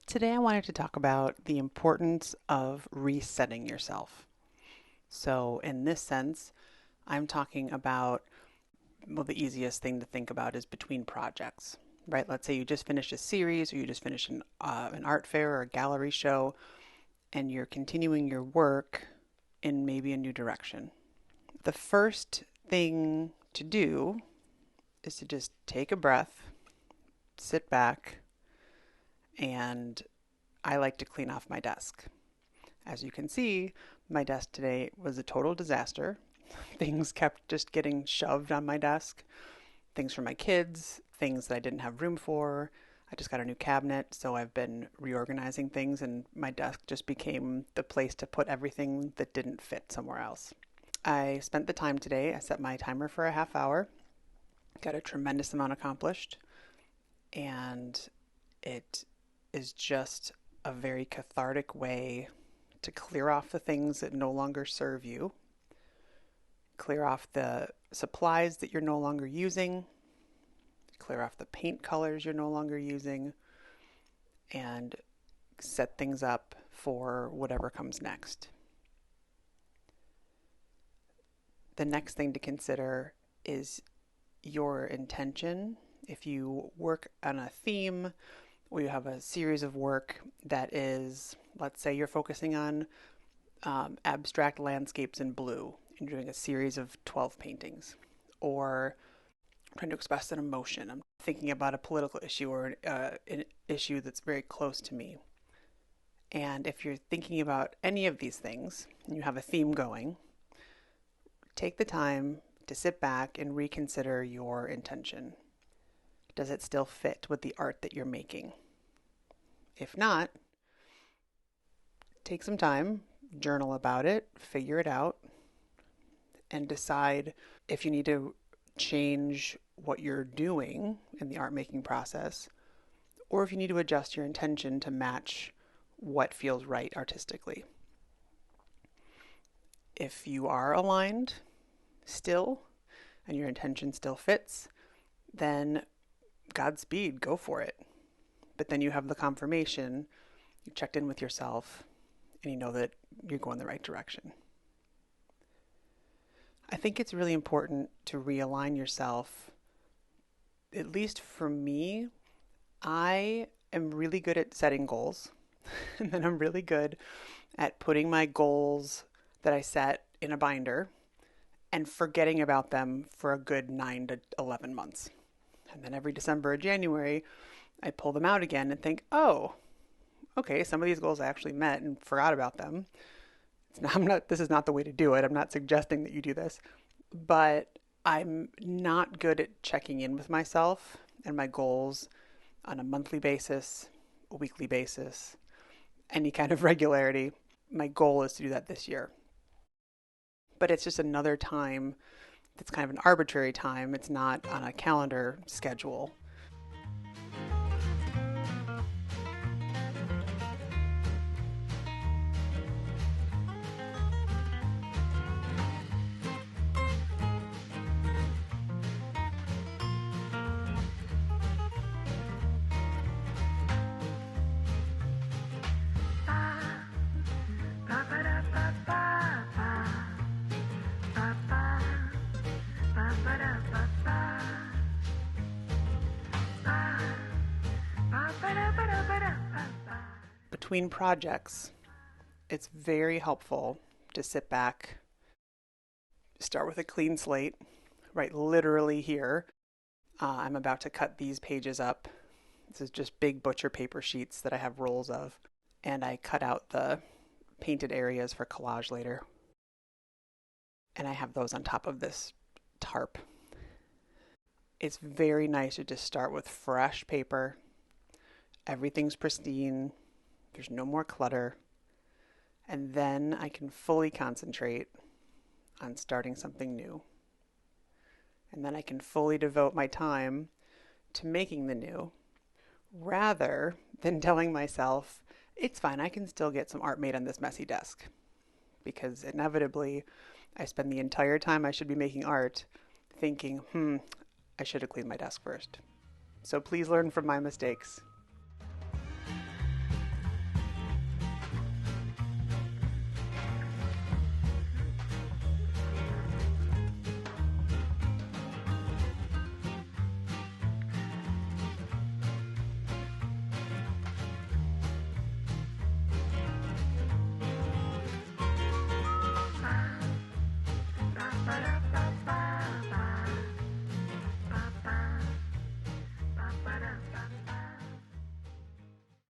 Today, I wanted to talk about the importance of resetting yourself. So, in this sense, I'm talking about, well, the easiest thing to think about is between projects, right? Let's say you just finished a series or you just finished an art fair or a gallery show, and you're continuing your work in maybe a new direction. The first thing to do is to just take a breath, sit back, and I like to clean off my desk. As you can see, my desk today was a total disaster. Things kept just getting shoved on my desk. Things for my kids, things that I didn't have room for. I just got a new cabinet, so I've been reorganizing things, and my desk just became the place to put everything that didn't fit somewhere else. I spent the time today. I set my timer for a half hour, got a tremendous amount accomplished, and it is just a very cathartic way to clear off the things that no longer serve you, clear off the supplies that you're no longer using, clear off the paint colors you're no longer using, and set things up for whatever comes next. The next thing to consider is your intention. If you work on a theme or you have a series of work that is, let's say you're focusing on abstract landscapes in blue, and you're doing a series of 12 paintings, or trying to express an emotion. I'm thinking about a political issue or an issue that's very close to me. And if you're thinking about any of these things and you have a theme going, take the time to sit back and reconsider your intention. Does it still fit with the art that you're making? If not, take some time, journal about it, figure it out, and decide if you need to change what you're doing in the art making process, or if you need to adjust your intention to match what feels right artistically. If you are aligned still and your intention still fits, then Godspeed, go for it. But then you have the confirmation, you checked in with yourself, and you know that you're going the right direction. I think it's really important to realign yourself. At least for me, I am really good at setting goals, and then I'm really good at putting my goals that I set in a binder and forgetting about them for a good 9 to 11 months. And then every December or January, I pull them out again and think, oh, okay, some of these goals I actually met and forgot about them. This is not the way to do it. I'm not suggesting that you do this, but I'm not good at checking in with myself and my goals on a monthly basis, a weekly basis, any kind of regularity. My goal is to do that this year. But it's just another time that's kind of an arbitrary time. It's not on a calendar schedule. Between projects, it's very helpful to sit back, start with a clean slate, right? Literally here, I'm about to cut these pages up. This is just big butcher paper sheets that I have rolls of, and I cut out the painted areas for collage later. And I have those on top of this tarp. It's very nice to just start with fresh paper. Everything's pristine. There's no more clutter. And then I can fully concentrate on starting something new. And then I can fully devote my time to making the new, rather than telling myself, it's fine, I can still get some art made on this messy desk. Because inevitably, I spend the entire time I should be making art thinking, I should have cleaned my desk first. So please learn from my mistakes.